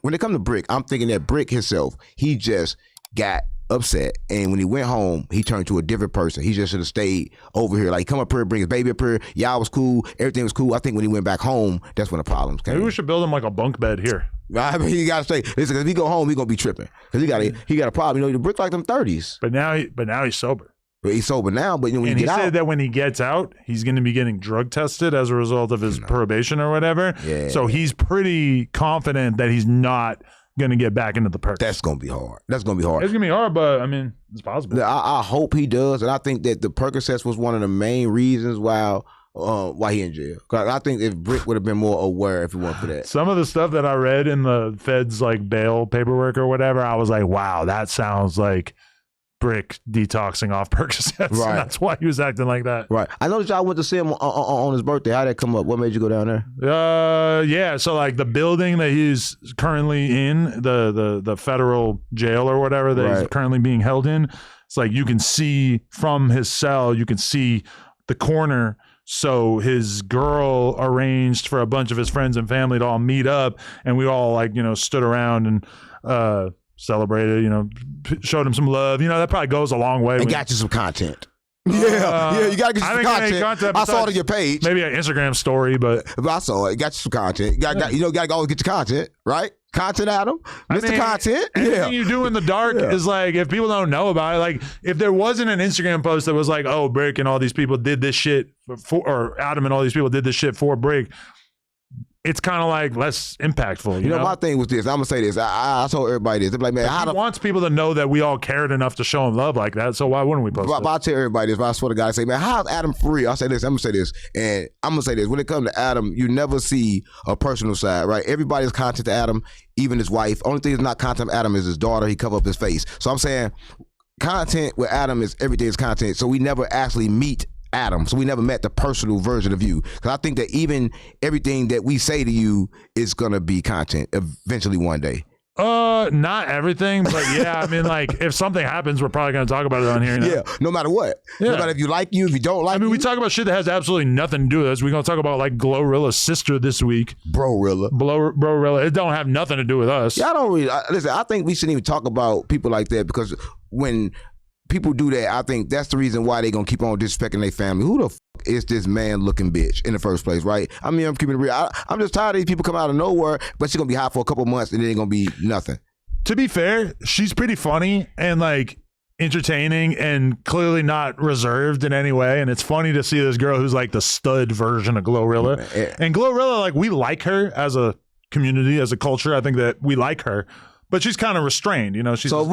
when it comes to Brick, I'm thinking that Brick himself, he just got upset, and when he went home, he turned to a different person. He just should have stayed over here. Like, come up here, bring his baby up here. Y'all was cool. Everything was cool. I think when he went back home, that's when the problems came. Maybe we should build him like a bunk bed here. I mean, he got to stay. Listen, if he go home, he gonna be tripping because he got a problem. You know, the Brick like them 30s. But now he's sober. But he's sober now. But when and he get out, said that when he gets out, he's going to be getting drug tested as a result of his probation or whatever. Yeah. So he's pretty confident that he's not going to get back into the perk. That's gonna be hard. That's gonna be hard. It's gonna be hard, but I mean, it's possible. I hope he does, and I think that the Percocets was one of the main reasons why he in jail. Cause I think if Brick would have been more aware if he wasn't for that. Some of the stuff that I read in the Fed's like bail paperwork or whatever, I was like, wow, that sounds like Brick detoxing off Percocets. Right. And that's why he was acting like that. Right. I noticed y'all went to see him on his birthday. How'd that come up? What made you go down there? Yeah. So like the building that he's currently in, the federal jail or whatever that he's currently being held in, it's like you can see from his cell, you can see the corner. So his girl arranged for a bunch of his friends and family to all meet up, and we all like, stood around and celebrated, showed him some love. That probably goes a long way. And got you some content. Yeah, you gotta get you some content. I saw it on your page. Maybe an Instagram story, but I saw it. Got you some content. You gotta always get your content, right? Content, Adam. Mr. Content. Anything you do in the dark is like, if people don't know about it, like if there wasn't an Instagram post that was like, oh, Brick and all these people did this shit or Adam and all these people did this shit for Brick, it's kind of like less impactful. You know, my thing was this. I'm gonna say this. I told everybody this. They're like, man, he wants people to know that we all cared enough to show him love like that. So why wouldn't we post it? I'll tell everybody this. But I swear to God, I say, man, how's Adam for real? I'll say this. I'm gonna say this, and I'm gonna say this. When it comes to Adam, you never see a personal side, right? Everybody's content to Adam, even his wife. Only thing that's not content to Adam is his daughter. He cover up his face. So I'm saying, content with Adam is everything is content. So we never actually meet Adam, so we never met the personal version of you, because I think that even everything that we say to you is gonna be content eventually one day. Not everything, but yeah, I mean, like if something happens, we're probably gonna talk about it on here. Yeah, no matter what. Yeah. No matter if you like you, if you don't like. I mean, we talk about shit that has absolutely nothing to do with us. We're gonna talk about like Glorilla's sister this week. Brorilla. It don't have nothing to do with us. Yeah, I don't really listen. I think we shouldn't even talk about people like that, because when people do that, I think that's the reason why they gonna keep on disrespecting their family. Who the fuck is this man-looking bitch in the first place, right? I mean, I'm keeping it real. I'm just tired of these people coming out of nowhere, but she's gonna be hot for a couple months and then ain't gonna be nothing. To be fair, she's pretty funny and like entertaining and clearly not reserved in any way. And it's funny to see this girl who's like the stud version of Glorilla. And Glorilla, like, we like her as a community, as a culture. I think that we like her. But she's kind of restrained, She's so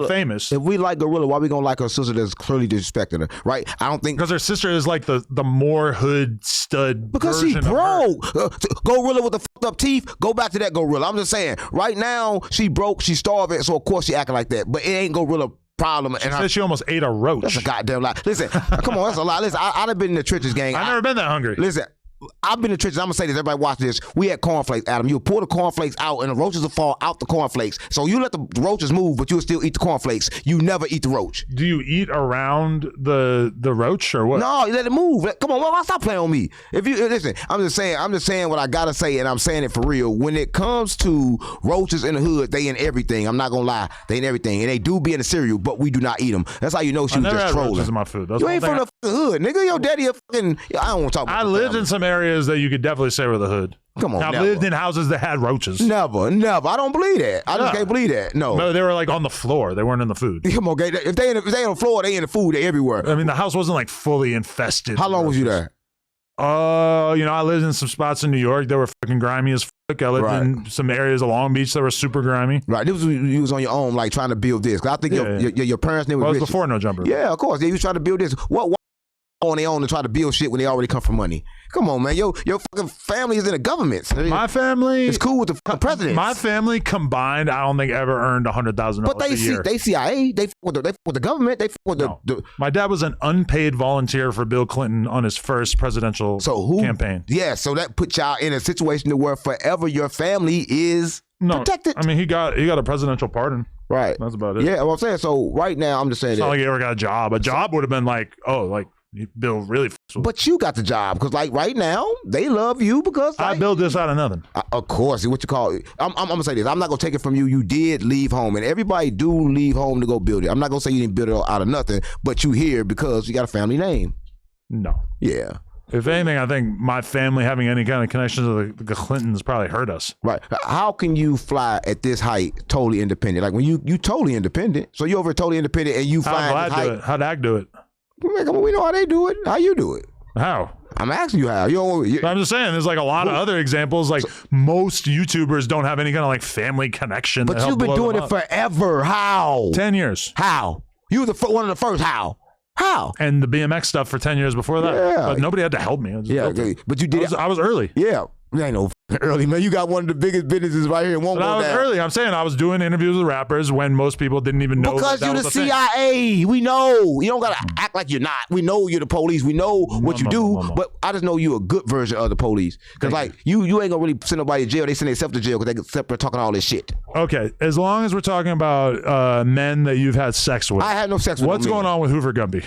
famous. If we like Gorilla, why we gonna like her sister that's clearly disrespecting her, right? I don't think because her sister is like the more hood stud. Because she broke. Gorilla with the fucked up teeth. Go back to that Gorilla. I'm just saying. Right now, she broke. She's starving. So of course she acting like that. But it ain't Gorilla problem. She said she almost ate a roach. That's a goddamn lie. Listen, come on, that's a lie. Listen, I'd have been in the trenches, gang. I've never been that hungry. Listen. I've been in the trenches. I'm gonna say this. Everybody watch this. We had cornflakes, Adam. You pull the cornflakes out, and the roaches will fall out the cornflakes. So you let the roaches move, but you'll still eat the cornflakes. You never eat the roach. Do you eat around the roach or what? No, you let it move. Come on, stop playing on me. If you listen, I'm just saying what I gotta say, and I'm saying it for real. When it comes to roaches in the hood, they in everything. I'm not gonna lie, they in everything, and they do be in the cereal, but we do not eat them. That's how you know she was just trolling. Roaches in my food. That's you ain't from the hood, nigga. Your daddy a fucking. I don't want to talk about. I lived in some areas that you could definitely say were the hood. Come on, I lived in houses that had roaches. Never. I don't believe that. I just can't believe that. No, they were like on the floor. They weren't in the food. Come on, if they on the floor, they in the food. They everywhere. I mean, the house wasn't like fully infested. How long was you there? I lived in some spots in New York that were fucking grimy as fuck. I lived in some areas of Long Beach that were super grimy. Right, you was on your own, like trying to build this. Cause I think your parents knew. Well, it was before No Jumper. Yeah, of course. They was trying to build this. What on their own and try to build shit when they already come from money? Come on, man. Your fucking family is in the government. My family is cool with the fucking president. My family combined, I don't think ever earned $100,000 a year. They CIA. They fuck with the government. They fuck with the. My dad was an unpaid volunteer for Bill Clinton on his first presidential campaign. Yeah, so that put y'all in a situation where forever your family is protected. I mean, he got a presidential pardon. Right. That's about it. Yeah, what I'm saying. So right now, I'm just saying it's not like he ever got a job. A job would have been like, Bill really But you got the job because, like, right now, they love you because I built this out of nothing. Of course, what you call it. I'm gonna say this. I'm not gonna take it from you. You did leave home, and everybody do leave home to go build it. I'm not gonna say you didn't build it out of nothing, but you here because you got a family name. No. Yeah. If anything, I think my family having any kind of connection to the Clintons probably hurt us. Right. How can you fly at this height totally independent? Like when you totally independent, so you over totally independent and you fly at this height. How'd Ag do it? We know how they do it. How you do it? How? I'm asking you how. I'm just saying, there's like a lot of other examples. Like most YouTubers don't have any kind of like family connection. But you've been doing it forever. How? 10 years. How? You were one of the first. How? How? And the BMX stuff for 10 years before that. Yeah. But nobody had to help me. But you did. I was early. Yeah. Ain't no early, man. You got one of the biggest businesses right here. Won't but go I was down. early. I'm saying I was doing interviews with rappers when most people didn't even know. Because that you're was the thing. CIA. We know. You don't got to act like you're not. We know you're the police. We know what you do. But I just know you're a good version of the police. Because, like, you ain't going to really send nobody to jail. They send themselves to jail because they get up talking all this shit. Okay. As long as we're talking about men that you've had sex with. I had no sex with What's going on with Hoover Gumby?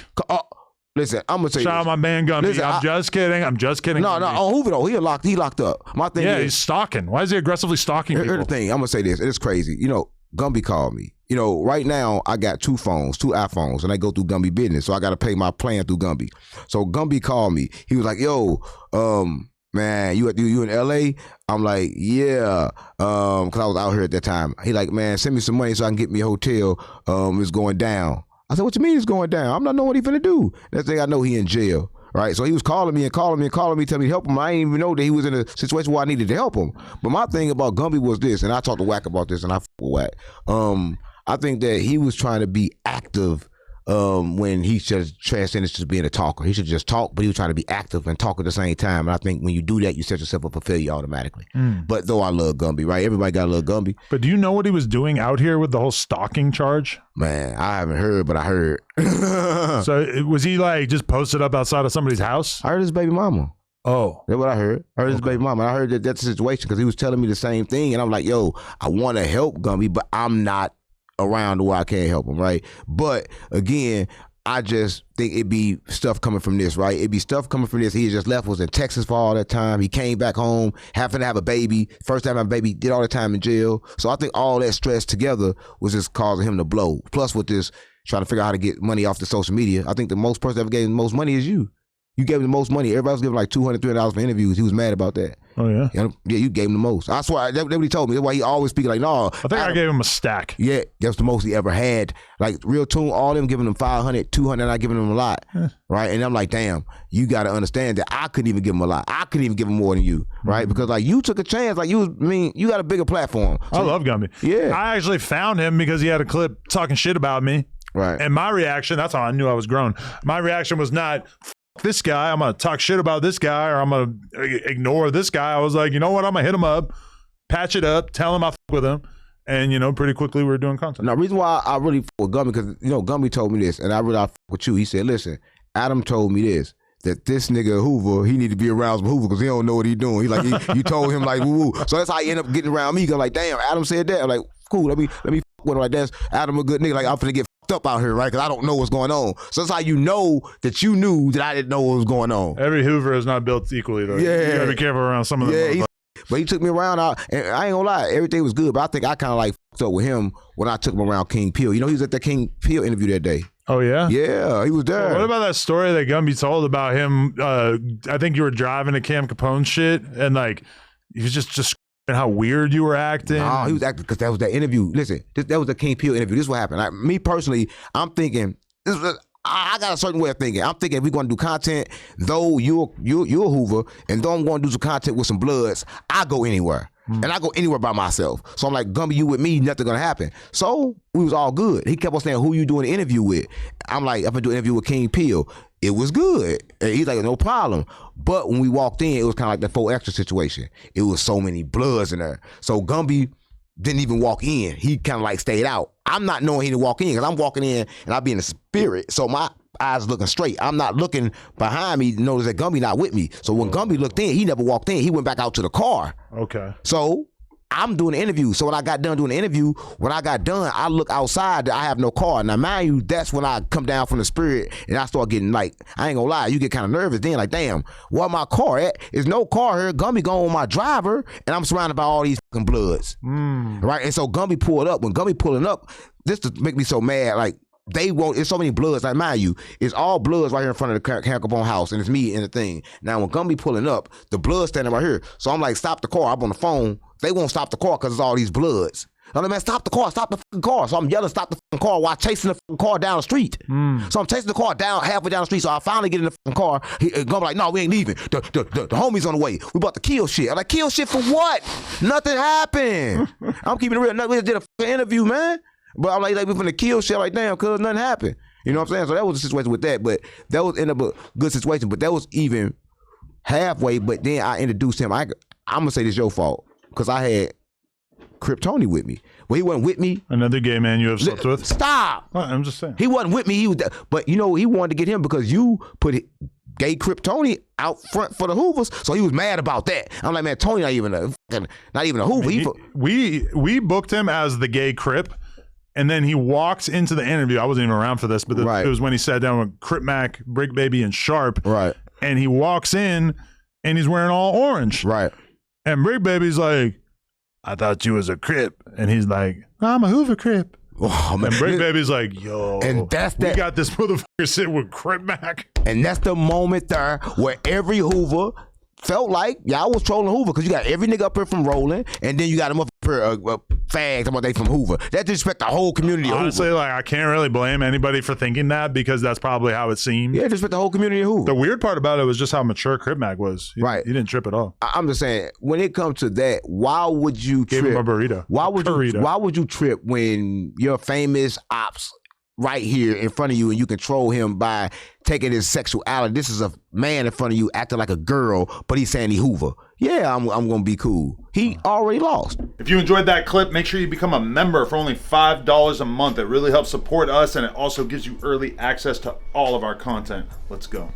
Listen, I'm gonna say. Shout out my man Gumby. Listen, I'm just kidding. No, on Hoover though, he locked up. My thing is, he's stalking. Why is he aggressively stalking people? Here's the thing. I'm gonna say this. It's crazy. Gumby called me. Right now I got two iPhones, and I go through Gumby business, so I got to pay my plan through Gumby. So Gumby called me. He was like, "Yo, man, you in LA?" I'm like, "Yeah," because I was out here at that time. He like, "Man, send me some money so I can get me a hotel. It's going down." I said, "What you mean it's going down? I'm not knowing what he's finna do." Next thing I know, he in jail, right? So he was calling me, telling me to help him. I didn't even know that he was in a situation where I needed to help him. But my thing about Gumby was this, and I talked to Wack about this, and I f with Wack. I think that he was trying to be active when he just transcended to being a talker. He should just talk, but he was trying to be active and talk at the same time. And I think when you do that, you set yourself up for failure automatically. But though I love Gumby, right? Everybody got to love Gumby. But do you know what he was doing out here with the whole stalking charge? Man, I haven't heard, but I heard. So was he like just posted up outside of somebody's house? I heard his baby mama. Oh. That's what I heard. I heard his baby mama. I heard that's the situation because he was telling me the same thing. And I'm like, yo, I want to help Gumby, but I'm not around to where I can't help him, right? But again, I just think it'd be stuff coming from this, right? It'd be stuff coming from this. He just left, was in Texas for all that time. He came back home, having to have a baby. First time I have a baby, did all the time in jail. So I think all that stress together was just causing him to blow. Plus with this, trying to figure out how to get money off the social media. I think the most person that ever gave him the most money is you. You gave him the most money. Everybody was giving like $200, $300 for interviews. He was mad about that. Oh, yeah? Yeah, you gave him the most. I swear, that's what he told me. That's why he always speaking like, no. I think I gave him a stack. Yeah, that's the most he ever had. Like, Real Tune, all them giving him 500, 200, not giving him a lot. Right? And I'm like, damn, you got to understand that I couldn't even give him a lot. I couldn't even give him more than you. Right? Because, like, you took a chance. Like, you got a bigger platform. So, I love Gumby. Yeah. I actually found him because he had a clip talking shit about me. Right. And my reaction, that's how I knew I was grown. My reaction was not, this guy, I'm going to talk shit about this guy, or I'm going to ignore this guy. I was like, you know what? I'm going to hit him up, patch it up, tell him I f with him. And, pretty quickly we were doing content. Now, the reason why I really f with Gumby, because, Gumby told me this, and I really f with you. He said, listen, Adam told me this, that this nigga Hoover, he need to be around some Hoover because he don't know what he doing. He like, you told him like, woo-woo. So that's how he end up getting around me. Because like, damn, Adam said that. I'm like, cool, let me f with him. Like, that's Adam a good nigga. Like, I'm finna get up out here, right? Because I don't know what's going on. So that's how you know that you knew that I didn't know what was going on. Every Hoover is not built equally, though. Yeah. You gotta be careful around some of them. But he took me around, and I ain't gonna lie, everything was good, but I think I kind of like f***ed up with him when I took him around King Peel. He was at that King Peel interview that day. Oh, yeah? Yeah, he was there. What about that story that Gumby told about him? I think you were driving to Cam Capone shit, and like, he was just how weird you were acting. No, he was acting because that was that interview. Listen, that was the King Peel interview. This is what happened. Like, me personally, I'm thinking, I got a certain way of thinking. I'm thinking if we're going to do content, though you're a Hoover, and though I'm going to do some content with some Bloods, I go anywhere. And I go anywhere by myself. So I'm like, Gumby, you with me, nothing going to happen. So we was all good. He kept on saying, who you doing an interview with? I'm like, I'm going to do an interview with King Peel. It was good. And he's like, no problem. But when we walked in, it was kind of like the 4 extra situation. It was so many Bloods in there. So Gumby didn't even walk in. He kind of like stayed out. I'm not knowing he didn't walk in because I'm walking in and I be in the spirit. So my eyes looking straight. I'm not looking behind me to notice that Gumby not with me. So when Gumby looked in, he never walked in. He went back out to the car. Okay. So I'm doing the interview. So when I got done doing the interview, I look outside. I have no car. Now, mind you, that's when I come down from the spirit and I start getting like, I ain't gonna lie, you get kind of nervous then, like, damn, where my car at? There's no car here. Gumby gone with my driver, and I'm surrounded by all these fucking bloods. Right? And so Gumby pulled up. When Gumby pulling up, this to make me so mad, like, it's so many bloods. Like, mind you, it's all bloods right here in front of the Karen Capone house, and it's me and the thing. Now, when Gumby pulling up, the blood's standing right here. So I'm like, stop the car. I'm on the phone. They won't stop the car because it's all these bloods. I'm like, man, stop the car. Stop the fucking car. So I'm yelling, stop the fucking car while chasing the fucking car down the street. So I'm chasing the car down, halfway down the street. So I finally get in the fucking car. Gumby like, no, we ain't leaving. The homie's on the way. We about to kill shit. I'm like, kill shit for what? Nothing happened. I'm keeping it real. We just did a fucking interview, man. But I'm like we finna kill shit, like, damn, cuz nothing happened. You know what I'm saying? So that was the situation with that. But that was end up a good situation. But that was even halfway. But then I introduced him. I'm gonna say this your fault. Because I had Crip Tony with me. Well, he wasn't with me. Another gay man you have slept with? Stop! Well, I'm just saying. He wasn't with me. But you know, he wanted to get him because you put gay Crip Tony out front for the Hoovers, so he was mad about that. I'm like, man, Tony not even a Hoover. I mean, we booked him as the gay Crip, and then he walks into the interview. I wasn't even around for this, but it was when he sat down with Crip Mac, Brick Baby, and Sharp. Right. And he walks in, and he's wearing all orange. Right. And Brick Baby's like, I thought you was a Crip. And he's like, I'm a Hoover Crip. Oh, man. And Brick Baby's like, yo, and we got this motherfucker sitting with Crip Mac. And that's the moment there where every Hoover felt like y'all was trolling Hoover, because you got every nigga up here from Rolling, and then you got them up here fags about they from Hoover. That disrespect the whole community of Honestly, Hoover. like, I can't really blame anybody for thinking that, because that's probably how it seemed. Yeah, disrespect the whole community of Hoover. The weird part about it was just how mature Crip Mac was. He didn't trip at all. I'm just saying, when it comes to that, why would you trip? Gave him a burrito. Why would you trip when your famous ops right here in front of you and you control him by taking his sexuality? This is a man in front of you acting like a girl, but he's saying he Hoover. Yeah, I'm gonna be cool. He already lost. If you enjoyed that clip, make sure you become a member for only $5 a month. It really helps support us, and it also gives you early access to all of our content. Let's go.